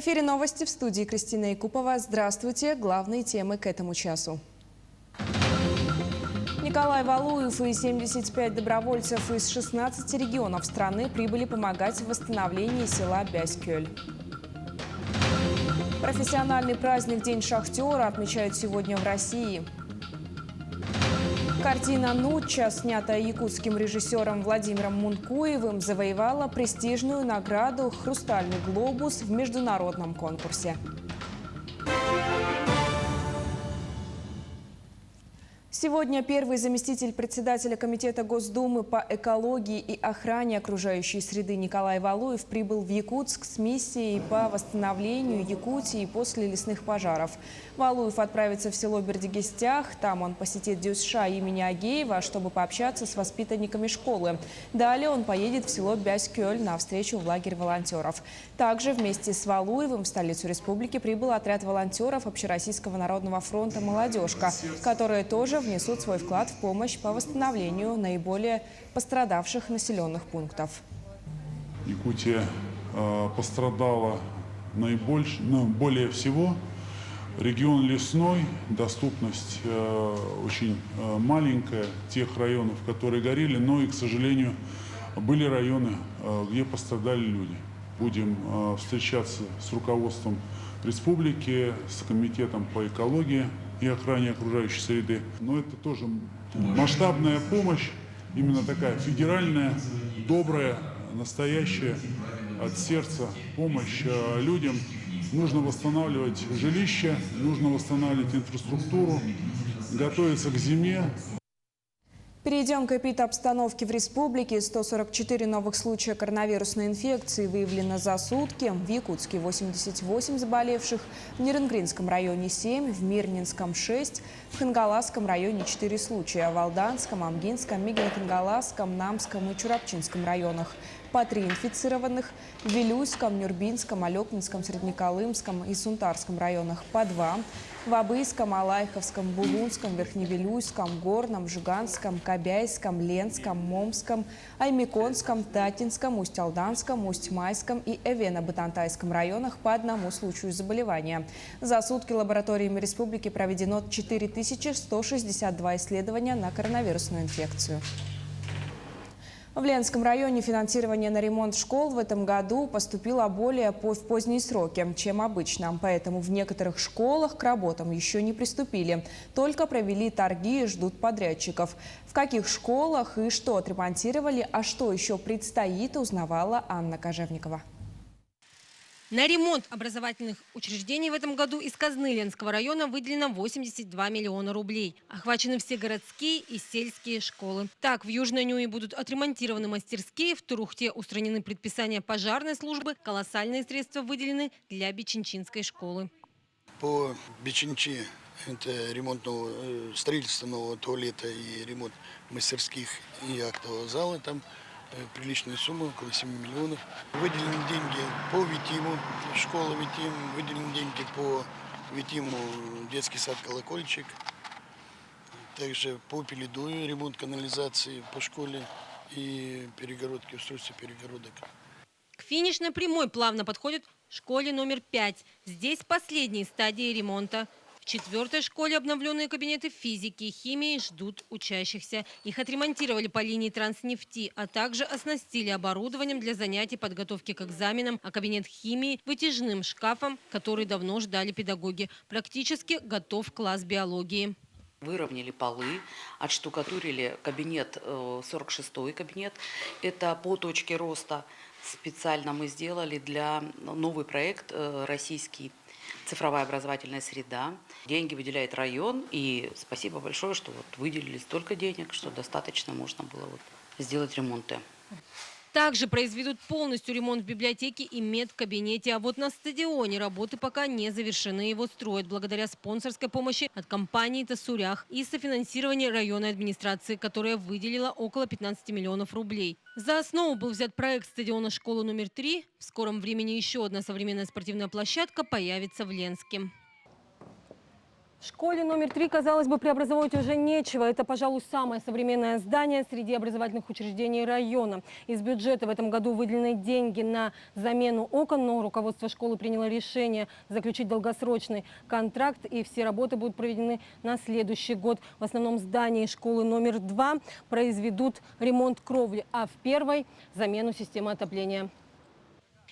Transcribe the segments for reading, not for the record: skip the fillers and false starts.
эфире новости, в студии Кристина Якупова. Здравствуйте. Главные темы к этому часу. Николай Валуев и 75 добровольцев из 16 регионов страны прибыли помогать в восстановлении села Бяскёль. Профессиональный праздник День шахтера отмечают сегодня в России. Картина «Нучча», снятая якутским режиссером Владимиром Мункуевым, завоевала престижную награду «Хрустальный глобус» в международном конкурсе. Сегодня первый заместитель председателя Комитета Госдумы по экологии и охране окружающей среды Николай Валуев прибыл в Якутск с миссией по восстановлению Якутии после лесных пожаров. Валуев отправится в село Бердигестях. Там он посетит ДЮСШ имени Агеева, чтобы пообщаться с воспитанниками школы. Далее он поедет в село Бяскёль на встречу в лагерь волонтеров. Также вместе с Валуевым в столицу республики прибыл отряд волонтеров Общероссийского народного фронта «Молодежка», которые тоже внесут свой вклад в помощь по восстановлению наиболее пострадавших населенных пунктов. Якутия пострадала более всего. Регион лесной, доступность очень маленькая тех районов, которые горели, но и, к сожалению, были районы, где пострадали люди. Будем встречаться с руководством республики, с комитетом по экологии и охране окружающей среды. Но это тоже масштабная помощь, именно такая федеральная, добрая, настоящая, от сердца помощь людям. Нужно восстанавливать жилища, нужно восстанавливать инфраструктуру, готовиться к зиме. Перейдем к эпидобстановке в республике. 144 новых случая коронавирусной инфекции выявлено за сутки. В Якутске 88 заболевших, в Нерынгринском районе 7, в Мирнинском 6, в Хангаласском районе 4 случая, в Алданском, Амгинском, Мигино-Хангаласском, Намском и Чурапчинском районах по 3 инфицированных, в Вилюйском, Нюрбинском, Алекнинском, Среднеколымском и Сунтарском районах по 2, в Абыйском, Алайховском, Булунском, Верхневилюйском, Горном, Жиганском, Кобяйском, Ленском, Момском, Аймиконском, Татинском, Усть-Алданском, Усть-Майском и Эвено-Батантайском районах по 1 случаю заболевания. За сутки лабораториями республики проведено 4162 исследования на коронавирусную инфекцию. В Ленском районе финансирование на ремонт школ в этом году поступило более в поздние сроки, чем обычно. Поэтому в некоторых школах к работам еще не приступили. Только провели торги и ждут подрядчиков. В каких школах и что отремонтировали, а что еще предстоит, узнавала Анна Кожевникова. На ремонт образовательных учреждений в этом году из казны Ленского района выделено 82 миллиона рублей. Охвачены все городские и сельские школы. Так, в Южной Нюе будут отремонтированы мастерские, в Турухте устранены предписания пожарной службы, колоссальные средства выделены для Бичинчинской школы. По Бичинчи это ремонт строительство нового туалета и ремонт мастерских и актового зала. Там приличная сумма, около 7 миллионов. Выделены деньги по Витиму, школа Витим, выделены деньги по Витиму, детский сад «Колокольчик». Также по Пеледую ремонт канализации по школе и перегородки, устройство перегородок. К финишной прямой плавно подходит школе номер 5. Здесь последние стадии ремонта. В 4-й школе обновленные кабинеты физики и химии ждут учащихся. Их отремонтировали по линии Транснефти, а также оснастили оборудованием для занятий подготовки к экзаменам, а кабинет химии – вытяжным шкафом, который давно ждали педагоги. Практически готов класс биологии. Выровняли полы, отштукатурили кабинет, 46-й кабинет. Это по точке роста специально мы сделали для новый проект российский. Цифровая образовательная среда. Деньги выделяет район. И спасибо большое, что выделили столько денег, что достаточно можно было сделать ремонты. Также произведут полностью ремонт в библиотеке и медкабинете. А вот на стадионе работы пока не завершены. Его строят благодаря спонсорской помощи от компании «Тасурях» и софинансирования районной администрации, которая выделила около 15 миллионов рублей. За основу был взят проект стадиона школы номер 3. В скором времени еще одна современная спортивная площадка появится в Ленске. В школе номер 3, казалось бы, преобразовывать уже нечего. Это, пожалуй, самое современное здание среди образовательных учреждений района. Из бюджета в этом году выделены деньги на замену окон, но руководство школы приняло решение заключить долгосрочный контракт, и все работы будут проведены на следующий год. В основном здании школы номер 2 произведут ремонт кровли, а в первой – замену системы отопления.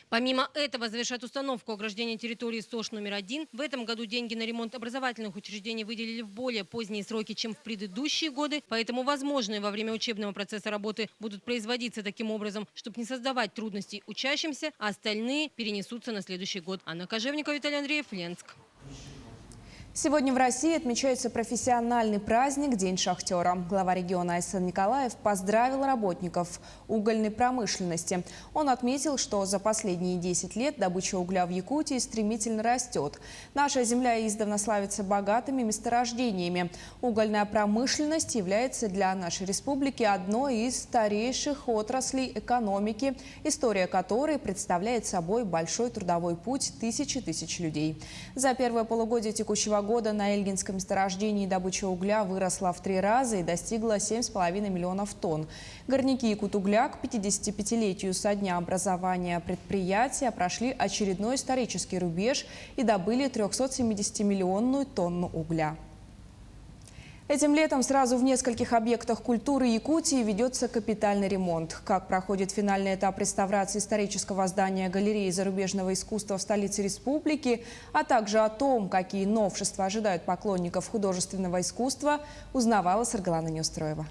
Помимо этого, завершать установку ограждения территории СОШ номер 1. В этом году деньги на ремонт образовательных учреждений выделили в более поздние сроки, чем в предыдущие годы. Поэтому возможные во время учебного процесса работы будут производиться таким образом, чтобы не создавать трудностей учащимся, а остальные перенесутся на следующий год. Анна Кожевникова, Виталий Андреев, Ленск. Сегодня в России отмечается профессиональный праздник «День шахтера». Глава региона Айсан Николаев поздравил работников угольной промышленности. Он отметил, что за последние 10 лет добыча угля в Якутии стремительно растет. Наша земля издавна славится богатыми месторождениями. Угольная промышленность является для нашей республики одной из старейших отраслей экономики, история которой представляет собой большой трудовой путь тысяч людей. За первое полугодие текущего года на Эльгинском месторождении добыча угля выросла в 3 раза и достигла 7,5 миллионов тонн. Горняки Якутугля к 55-летию со дня образования предприятия прошли очередной исторический рубеж и добыли 370-миллионную тонну угля. Этим летом сразу в нескольких объектах культуры Якутии ведется капитальный ремонт. Как проходит финальный этап реставрации исторического здания галереи зарубежного искусства в столице республики, а также о том, какие новшества ожидают поклонников художественного искусства, узнавала Саргалана Неустроева.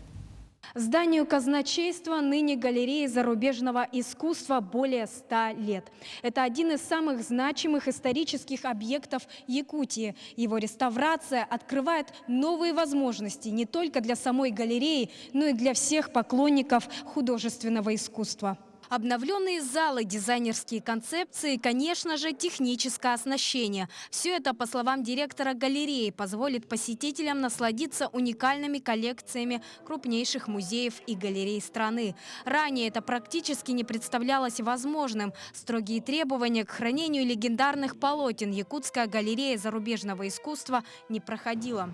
Зданию казначейства, ныне галереи зарубежного искусства, более 100 лет. Это один из самых значимых исторических объектов Якутии. Его реставрация открывает новые возможности не только для самой галереи, но и для всех поклонников художественного искусства. Обновленные залы, дизайнерские концепции и, конечно же, техническое оснащение. Все это, по словам директора галереи, позволит посетителям насладиться уникальными коллекциями крупнейших музеев и галерей страны. Ранее это практически не представлялось возможным. Строгие требования к хранению легендарных полотен якутская галерея зарубежного искусства не проходила.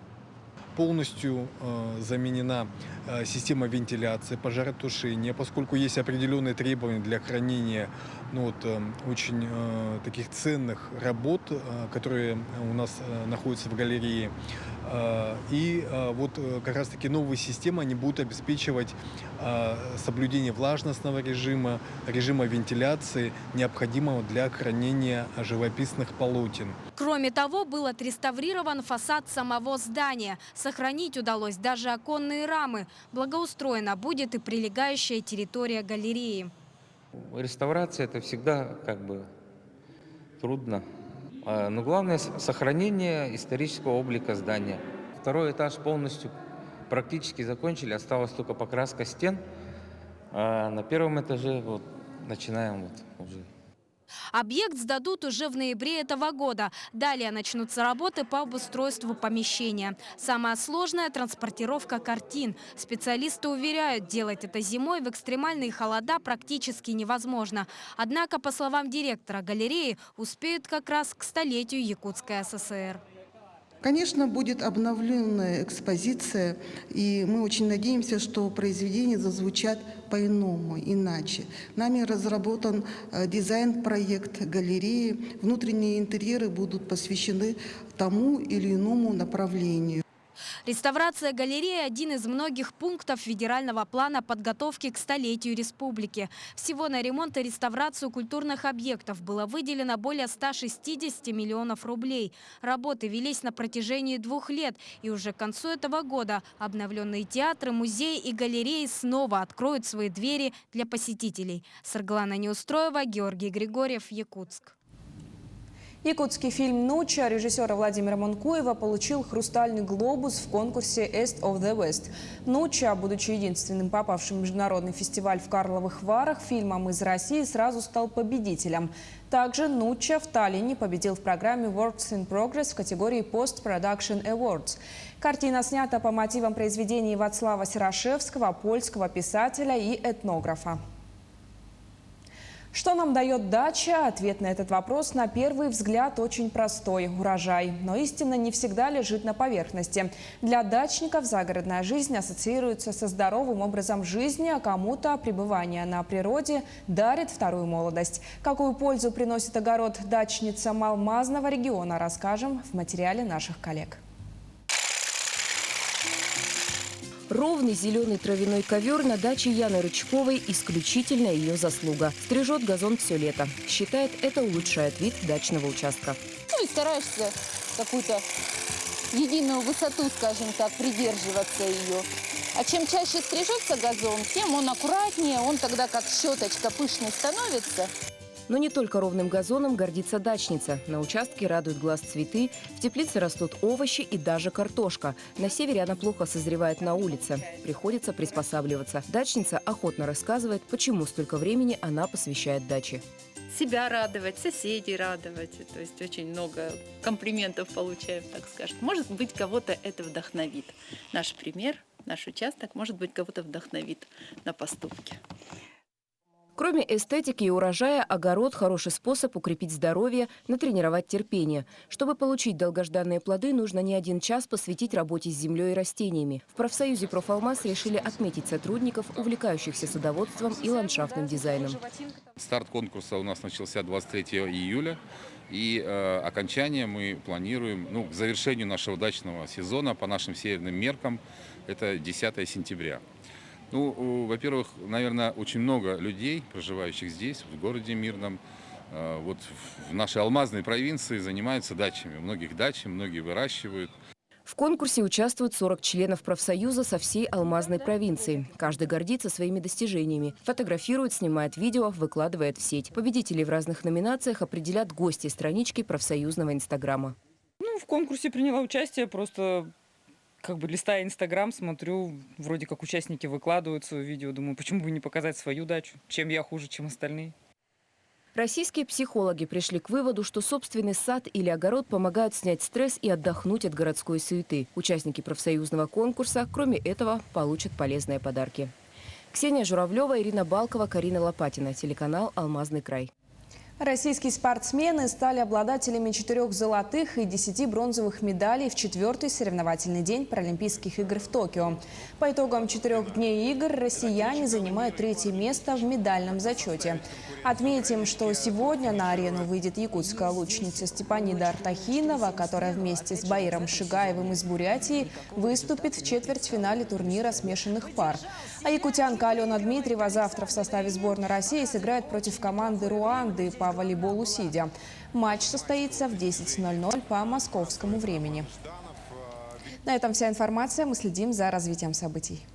Полностью заменена система вентиляции, пожаротушения, поскольку есть определенные требования для хранения очень таких ценных работ, которые у нас находятся в галерее. И как раз таки новые системы, они будут обеспечивать соблюдение влажностного режима, режима вентиляции, необходимого для хранения живописных полотен. Кроме того, был отреставрирован фасад самого здания. Сохранить удалось даже оконные рамы. Благоустроена будет и прилегающая территория галереи. Реставрация – это всегда трудно. Но главное – сохранение исторического облика здания. Второй этаж полностью практически закончили, осталась только покраска стен. А на первом этаже начинаем уже. Объект сдадут уже в ноябре этого года. Далее начнутся работы по обустройству помещения. Самая сложная – транспортировка картин. Специалисты уверяют, делать это зимой в экстремальные холода практически невозможно. Однако, по словам директора галереи, успеют как раз к столетию Якутской ССР. Конечно, будет обновленная экспозиция, и мы очень надеемся, что произведения зазвучат по-иному, иначе. Нами разработан дизайн-проект галереи. Внутренние интерьеры будут посвящены тому или иному направлению. Реставрация галереи – один из многих пунктов федерального плана подготовки к столетию республики. Всего на ремонт и реставрацию культурных объектов было выделено более 160 миллионов рублей. Работы велись на протяжении 2 лет, и уже к концу этого года обновленные театры, музеи и галереи снова откроют свои двери для посетителей. Саргалана Неустроева, Георгий Григорьев, Якутск. Якутский фильм «Нуча» режиссера Владимира Монкуева получил «Хрустальный глобус» в конкурсе «East of the West». «Нуча», будучи единственным попавшим в международный фестиваль в Карловых Варах фильмом из России, сразу стал победителем. Также «Нуча» в Таллине победил в программе «Works in Progress» в категории «Post Production Awards». Картина снята по мотивам произведений Вацлава Серашевского, польского писателя и этнографа. Что нам дает дача? Ответ на этот вопрос на первый взгляд очень простой – урожай. Но истина не всегда лежит на поверхности. Для дачников загородная жизнь ассоциируется со здоровым образом жизни, а кому-то пребывание на природе дарит вторую молодость. Какую пользу приносит огород дачницам Алмазного региона, расскажем в материале наших коллег. Ровный зеленый травяной ковер на даче Яны Рычковой – исключительно ее заслуга. Стрижет газон все лето. Считает, это улучшает вид дачного участка. Ну и стараешься какую-то единую высоту, скажем так, придерживаться ее. А чем чаще стрижется газон, тем он аккуратнее, он тогда как щеточка пышный становится. Но не только ровным газоном гордится дачница. На участке радуют глаз цветы, в теплице растут овощи и даже картошка. На севере она плохо созревает на улице. Приходится приспосабливаться. Дачница охотно рассказывает, почему столько времени она посвящает даче. Себя радовать, соседей радовать. То есть очень много комплиментов получаем, так скажем. Может быть, кого-то это вдохновит. Наш пример, наш участок, может быть, кого-то вдохновит на поступки. Кроме эстетики и урожая, огород – хороший способ укрепить здоровье, натренировать терпение. Чтобы получить долгожданные плоды, нужно не один час посвятить работе с землей и растениями. В профсоюзе «Профалмаз» решили отметить сотрудников, увлекающихся садоводством и ландшафтным дизайном. Старт конкурса у нас начался 23 июля. И окончание мы планируем, к завершению нашего дачного сезона по нашим северным меркам, это 10 сентября. Во-первых, наверное, очень много людей, проживающих здесь, в городе Мирном, вот в нашей Алмазной провинции занимаются дачами. У многих дачи, многие выращивают. В конкурсе участвуют 40 членов профсоюза со всей Алмазной провинции. Каждый гордится своими достижениями. Фотографирует, снимает видео, выкладывает в сеть. Победителей в разных номинациях определят гости странички профсоюзного инстаграма. В конкурсе приняла участие, просто листая Инстаграм, смотрю, вроде как участники выкладывают свое видео. Думаю, почему бы не показать свою дачу? Чем я хуже, чем остальные? Российские психологи пришли к выводу, что собственный сад или огород помогают снять стресс и отдохнуть от городской суеты. Участники профсоюзного конкурса, кроме этого, получат полезные подарки. Ксения Журавлева, Ирина Балкова, Карина Лопатина. Телеканал «Алмазный край». Российские спортсмены стали обладателями 4 золотых и 10 бронзовых медалей в 4-й соревновательный день Паралимпийских игр в Токио. По итогам 4 дней игр россияне занимают 3-е место в медальном зачете. Отметим, что сегодня на арену выйдет якутская лучница Степанида Артахинова, которая вместе с Баиром Шигаевым из Бурятии выступит в четвертьфинале турнира смешанных пар. А якутянка Алена Дмитриева завтра в составе сборной России сыграет против команды Руанды по волейболу сидя. Матч состоится в 10:00 по московскому времени. На этом вся информация. Мы следим за развитием событий.